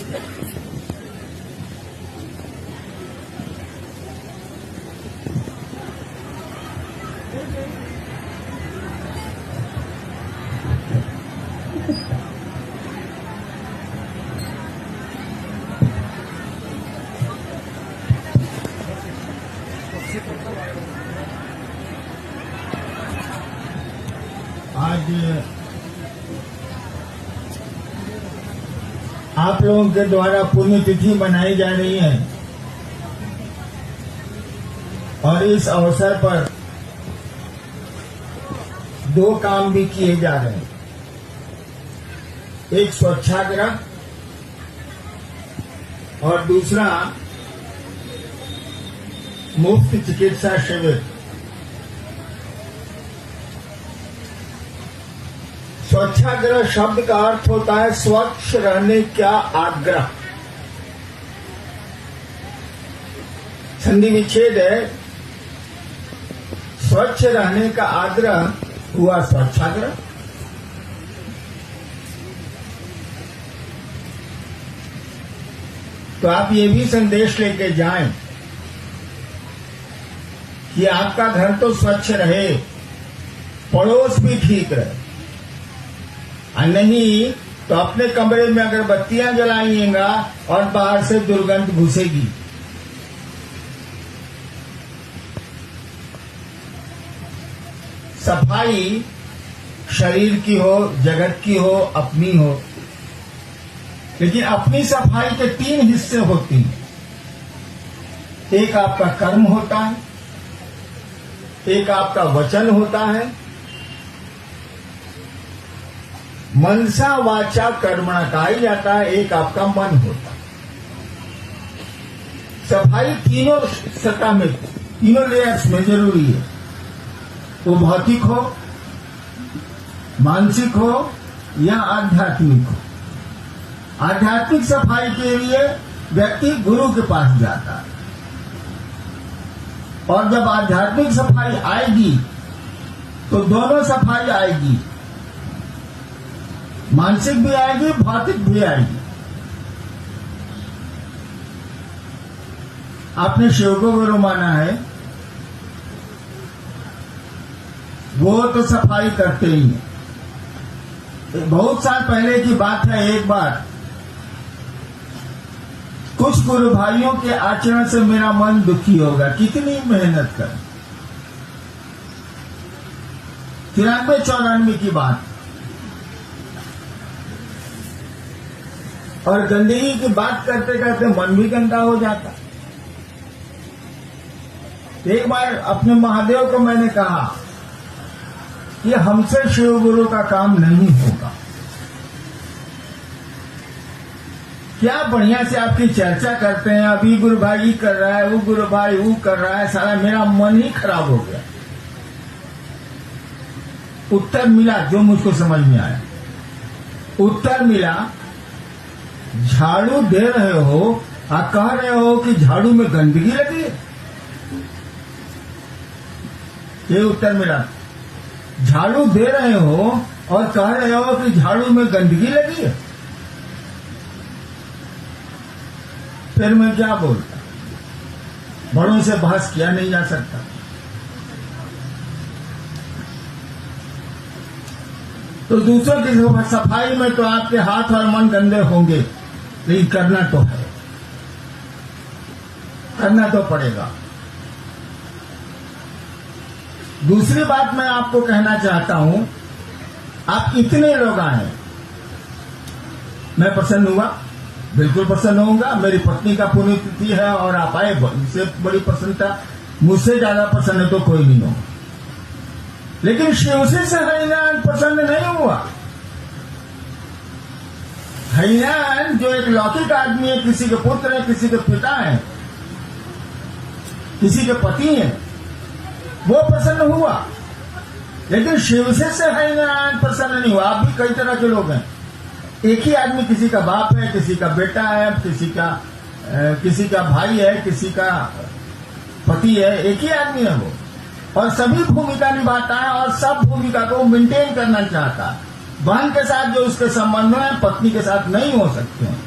आज आप लोगों के द्वारा पुण्यतिथि मनाई जा रही है और इस अवसर पर दो काम भी किए जा रहे हैं। एक स्वच्छाग्रह और दूसरा मुफ्त चिकित्सा शिविर। स्वच्छाग्रह शब्द का अर्थ होता है स्वच्छ रहने का आग्रह। संधि विच्छेद है, स्वच्छ रहने का आग्रह हुआ स्वच्छाग्रह। तो आप ये भी संदेश लेके जाएं कि आपका घर तो स्वच्छ रहे, पड़ोस भी ठीक रहे, और नहीं तो अपने कमरे में अगरबत्तियां जलाइएगा और बाहर से दुर्गंध घुसेगी। सफाई शरीर की हो, जगत की हो, अपनी हो, लेकिन अपनी सफाई के तीन हिस्से होते हैं। एक आपका कर्म होता है, एक आपका वचन होता है, मनसा वाचा कर्मणा कहा जाता है, एक आपका मन होता है। सफाई तीनों सतह में, तीनों लेयर्स में जरूरी है। वो भौतिक हो, मानसिक हो या आध्यात्मिक हो। आध्यात्मिक सफाई के लिए व्यक्ति गुरु के पास जाता है, और जब आध्यात्मिक सफाई आएगी तो दोनों सफाई आएगी, मानसिक भी आएगी, भौतिक भी आएगी। आपने शिव को गुरु माना है, वो तो सफाई करते ही हैं। बहुत साल पहले की बात है, एक बार कुछ गुरु भाइयों के आचरण से मेरा मन दुखी होगा। कितनी मेहनत कर, 93-94 की बात, और गंदगी की बात करते करते मन भी गंदा हो जाता। एक बार अपने महादेव को मैंने कहा कि हमसे शिव गुरु का काम नहीं होगा। क्या बढ़िया से आपकी चर्चा करते हैं, अभी गुरु भाई कर रहा है, वो गुरु भाई वो कर रहा है, सारा मेरा मन ही खराब हो गया। उत्तर मिला जो मुझको समझ में आया। उत्तर मिला, झाड़ू दे रहे हो और कह रहे हो कि झाड़ू में गंदगी लगी है। ये उत्तर मिला। झाड़ू दे रहे हो और कह रहे हो कि झाड़ू में गंदगी लगी है। फिर मैं क्या बोलता? बड़ों से बहस किया नहीं जा सकता। तो दूसरों की सफाई में तो आपके हाथ और मन गंदे होंगे, लेकिन करना तो है, करना तो पड़ेगा। दूसरी बात मैं आपको कहना चाहता हूं, आप इतने लोग आए, मैं प्रसन्न हुआ, बिल्कुल प्रसन्न होऊंगा। मेरी पत्नी का पुण्यतिथि है और आप आए, इससे बड़ी प्रसन्नता, मुझसे ज्यादा प्रसन्न तो कोई नहीं होगा। लेकिन शिव से हरिनारायण प्रसन्न नहीं हुआ। हरिनारायण जो एक लौकिक आदमी है, किसी के पुत्र है, किसी के पिता है, किसी के पति है, वो प्रसन्न हुआ। लेकिन शिव से हरिनारायण प्रसन्न नहीं हुआ। आप भी कई तरह के लोग हैं। एक ही आदमी, किसी का बाप है, किसी का बेटा है, किसी का भाई है, किसी का पति है, एक ही आदमी है वो, और सभी भूमिका निभाता है और सब भूमिका को मेंटेन करना चाहता है। बहन के साथ जो उसके संबंध है, पत्नी के साथ नहीं हो सकते हैं।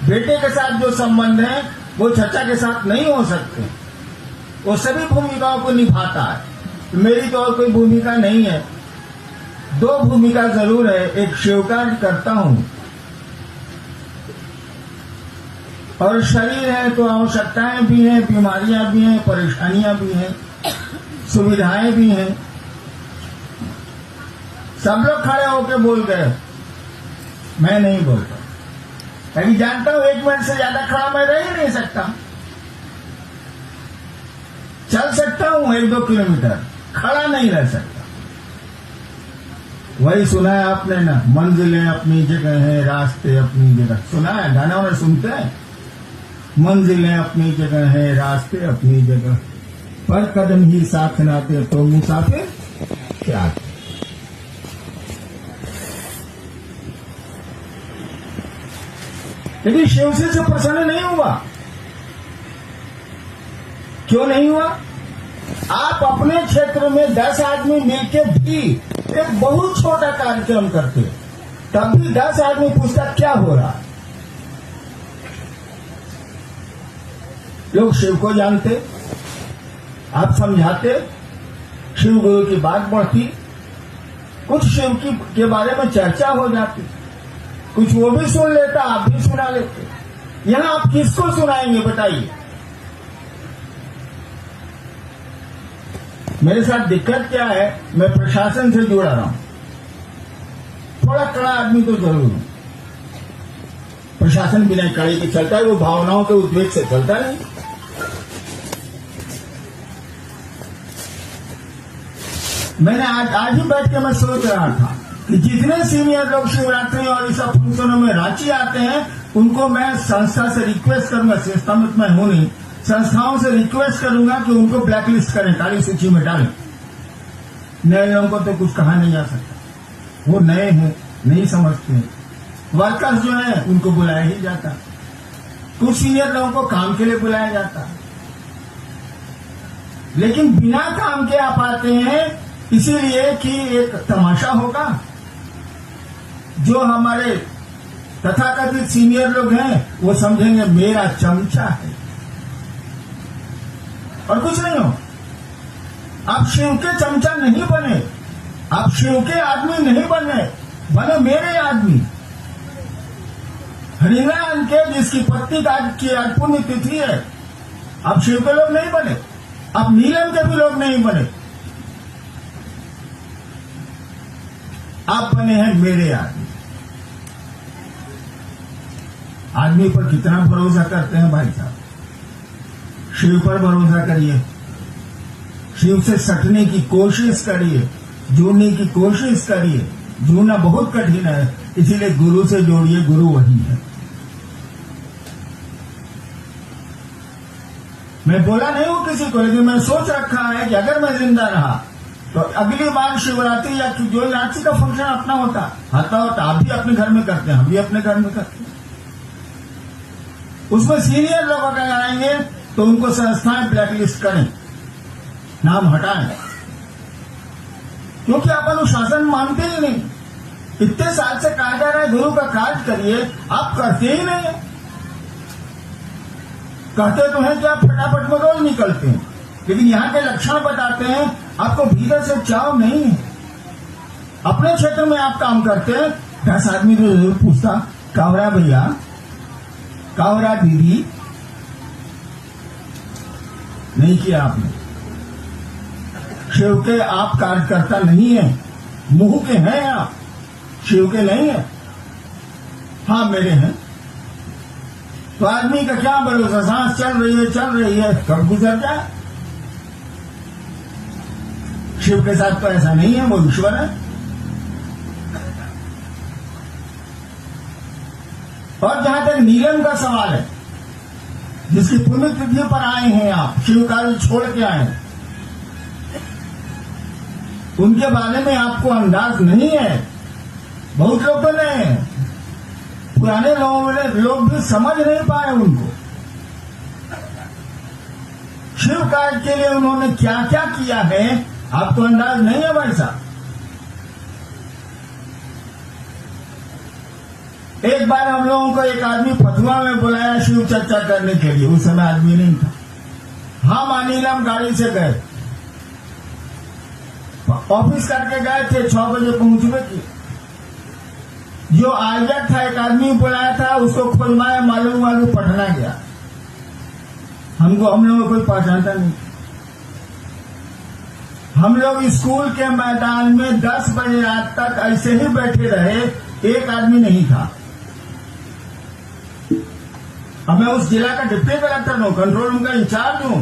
बेटे के साथ जो संबंध है वो चचा के साथ नहीं हो सकते। वो सभी भूमिकाओं को निभाता है। मेरी तो और कोई भूमिका नहीं है। दो भूमिका जरूर है, एक शिवकार्य करता हूं और शरीर है तो आवश्यकताएं भी हैं, बीमारियां भी हैं, परेशानियां भी हैं, सुविधाएं भी हैं। सब लोग खड़े होकर बोल गए, मैं नहीं बोलता, क्योंकि जानता हूं 1 मिनट से ज्यादा खड़ा मैं रह ही नहीं सकता। चल सकता हूं 1-2 किलोमीटर, खड़ा नहीं रह सकता। वही सुना है आपने ना, मंजिलें अपनी जगह है, रास्ते अपनी जगह। सुना है, गाना में सुनते हैं, मंजिलें अपनी जगह है, रास्ते अपनी जगह, पर कदम ही साथ ना दे तो मुसाफिर क्या। लेकिन शिव से प्रसन्न नहीं हुआ। क्यों नहीं हुआ? आप अपने क्षेत्र में 10 आदमी मिलकर भी एक बहुत छोटा कार्यक्रम करते, तब भी 10 आदमी पूछता क्या हो रहा। लोग शिव को जानते, आप समझाते, शिव गुरु की बात बढ़ती, कुछ शिव के बारे में चर्चा हो जाती, कुछ वो भी सुन लेता, आप भी सुना लेते। यहां आप किसको सुनाएंगे बताइए? मेरे साथ दिक्कत क्या है, मैं प्रशासन से जुड़ा रहा हूं, थोड़ा कड़ा आदमी तो जरूर हूं। प्रशासन बिना कड़े के चलता है, वो भावनाओं के उद्वेग से चलता नहीं। मैंने आज ही बैठ के मैं सोच रहा था कि जितने सीनियर लोग शिवरात्रि और इस सब फंक्शनों में रांची आते हैं, उनको मैं संस्था से रिक्वेस्ट करूंगा, संस्था में मैं हूं नहीं, संस्थाओं से रिक्वेस्ट करूंगा कि उनको ब्लैकलिस्ट करें, काली सूची में डालें। नए लोगों को तो कुछ कहा नहीं जा सकता, वो नए हैं, नहीं समझते हैं। वर्कर्स जो है उनको बुलाया ही जाता, कुछ सीनियर लोगों को काम के लिए बुलाया जाता, लेकिन बिना काम के आप आते हैं इसीलिए कि एक तमाशा होगा। जो हमारे तथाकथित सीनियर लोग हैं वो समझेंगे मेरा चमचा है और कुछ नहीं हो। आप शिव के चमचा नहीं बने, आप शिव के आदमी नहीं बने मेरे आदमी। हरिनारायण के जिसकी पत्नी की आज पुण्य तिथि है, आप शिव के लोग नहीं बने, आप नीलम के भी लोग नहीं बने, आप बने हैं मेरे आदमी। आदमी पर कितना भरोसा करते हैं भाई साहब? शिव पर भरोसा करिए, शिव से सटने की कोशिश करिए, जुड़ने की कोशिश करिए। जुड़ना बहुत कठिन है, इसीलिए गुरु से जोड़िए, गुरु वही है। मैं बोला नहीं हूं किसी को, लेकिन मैं सोच रखा है कि अगर मैं जिंदा रहा तो अगली बार शिवरात्रि या जो रांची का फंक्शन अपना होता आप भी अपने घर में करते हैं, हम भी अपने घर में करते हैं। उसमें सीनियर लोग अगर आएंगे तो उनको संस्थाएं ब्लैकलिस्ट करें, नाम हटाएं, क्योंकि आप अनुशासन मानते ही नहीं। इतने साल से कहा जा रहा है गुरु का कार्य करिए, आप करते ही नहीं है। कहते तो हैं कि आप फटाफट में रोज निकलते हैं, लेकिन यहां के लक्षण बताते हैं आपको भीतर से चाव नहीं है। अपने क्षेत्र में आप काम करते हैं, 10 आदमी तो जरूर पूछता कावरा भैया, कावरा दीदी, नहीं किया आपने। शिव के आप कार्यकर्ता नहीं है, मुंह के हैं आप, शिव के नहीं है। हाँ मेरे हैं, तो आदमी का क्या भरोसा, सांस चल रही है, कब गुजर जाए। शिव के साथ तो ऐसा नहीं है, वो ईश्वर है। और जहां तक नीलम का सवाल है, जिसकी पुण्य तिथि पर आए हैं आप, शिव कार्य छोड़ के आए, उनके बारे में आपको अंदाज नहीं है। बहुत लोग तो नहीं है, पुराने लोग भी समझ नहीं पाए उनको। शिव कार्य के लिए उन्होंने क्या क्या किया है आपको अंदाज नहीं है भाई साहब। एक बार हम लोगों को एक आदमी फतुआ में बुलाया शिव चर्चा करने के लिए, उस समय आदमी नहीं था। हम अनिलम गाड़ी से गए, ऑफिस करके गए थे, 6 बजे पहुंचने की। जो आयोजक था, एक आदमी बुलाया था, उसको खुलवाया, मालूम पटना गया। हम लोगों को कोई पहचानता नहीं। हम लोग स्कूल के मैदान में 10 बजे रात तक ऐसे ही बैठे रहे, एक आदमी नहीं था। अब मैं उस जिला का डिप्टी कलेक्टर हूं, कंट्रोल रूम का इंचार्ज हूं।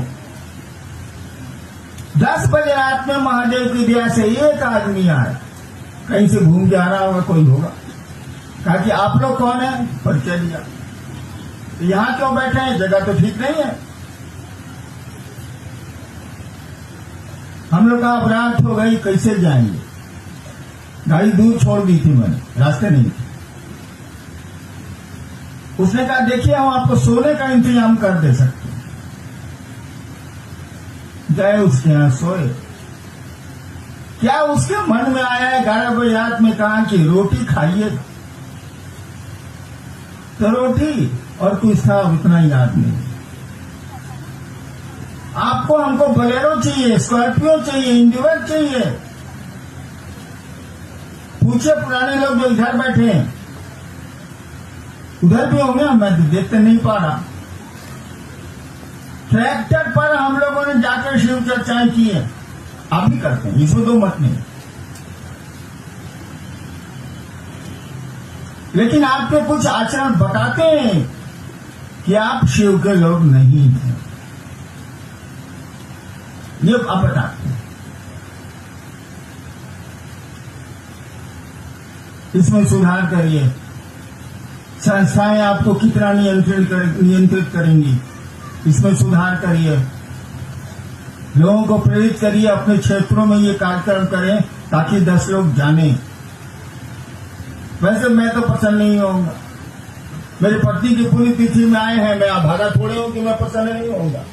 10 बजे रात में महादेव की दया से एक आदमी आया, कहीं से घूम के आ रहा होगा, कोई होगा। कहा कि आप लोग कौन है? परिचय दिया। यहां क्यों बैठे हैं? जगह तो ठीक नहीं है। हम लोग का अब रात हो गई, कैसे जाएंगे? गाड़ी दूर छोड़ दी थी मैंने, रास्ते नहीं थे। उसने कहा देखिए हम आपको सोने का इंतजाम कर दे सकते हैं। गए उसके यहां सोए। क्या उसके मन में आया है 11 बजे रात में कहा कि रोटी खाइए, तो रोटी और कुछ था उतना याद नहीं। आपको हमको बोलेरो चाहिए, स्कॉर्पियो चाहिए, इंडिविजुअल चाहिए। पूछे पुराने लोग जो इधर बैठे हैं, उधर भी होंगे, मैं तो देखते नहीं पा रहा। ट्रैक्टर पर हम लोगों ने जाकर शिव चर्चाएं की है, आप भी करते हैं, इसमें 2 मत नहीं। लेकिन आपके कुछ आचरण बताते हैं कि आप शिव के लोग नहीं हैं, ये आप बताते हैं। इसमें सुधार करिए। संस्थाएं आपको कितना नियंत्रित करेंगी, इसमें सुधार करिए। लोगों को प्रेरित करिए, अपने क्षेत्रों में ये कार्यक्रम करें ताकि 10 लोग जानें। वैसे मैं तो पसंद नहीं होऊंगा, मेरी पत्नी की पुण्यतिथि में आए हैं, मैं अभागा थोड़े हूं कि मैं पसंद नहीं होऊंगा।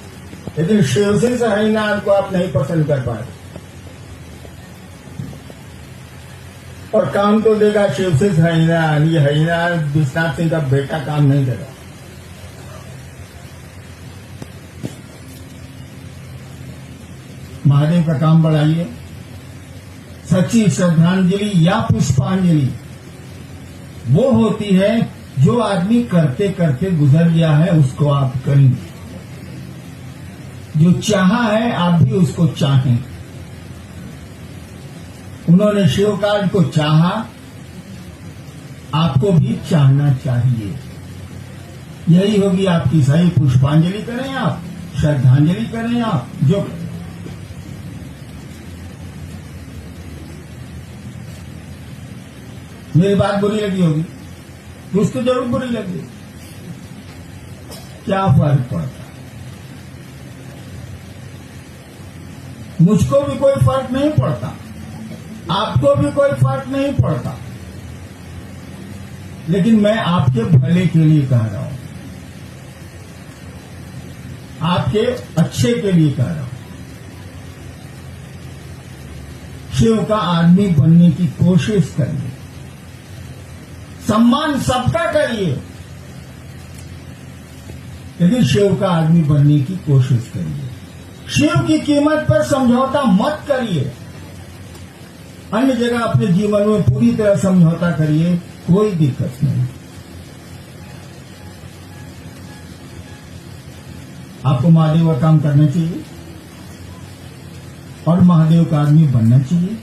लेकिन शिवसेना से हरिनाथ को आप नहीं पसंद कर पाए, और काम तो देगा शिवसेना हरिनाथ। ये हरिनाथ विश्वनाथ सिंह का बेटा काम नहीं देगा। महादेव का काम बढ़ाइए। सच्ची श्रद्धांजलि या पुष्पांजलि वो होती है जो आदमी करते करते गुजर गया है, उसको आप करेंगे। जो चाहा है आप भी उसको चाहें। उन्होंने शिव कार्य को चाहा, आपको भी चाहना चाहिए। यही होगी आपकी सही पुष्पांजलि करें आप, श्रद्धांजलि करें आप, जो मेरी बात बुरी लगी होगी, कुछ तो जरूर बुरी लगी। क्या फर्क पड़ता? मुझको भी कोई फर्क नहीं पड़ता, आपको भी कोई फर्क नहीं पड़ता, लेकिन मैं आपके भले के लिए कह रहा हूं, आपके अच्छे के लिए कह रहा हूं। शिव का आदमी बनने की कोशिश करिए। सम्मान सबका करिए, लेकिन शिव का आदमी बनने की कोशिश करिए। शिव की कीमत पर समझौता मत करिए। अन्य जगह अपने जीवन में पूरी तरह समझौता करिए, कोई दिक्कत नहीं। आपको महादेव का काम करना चाहिए और महादेव का आदमी बनना चाहिए।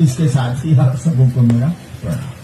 इसके साथ ही आप सबों को मेरा प्रणाम।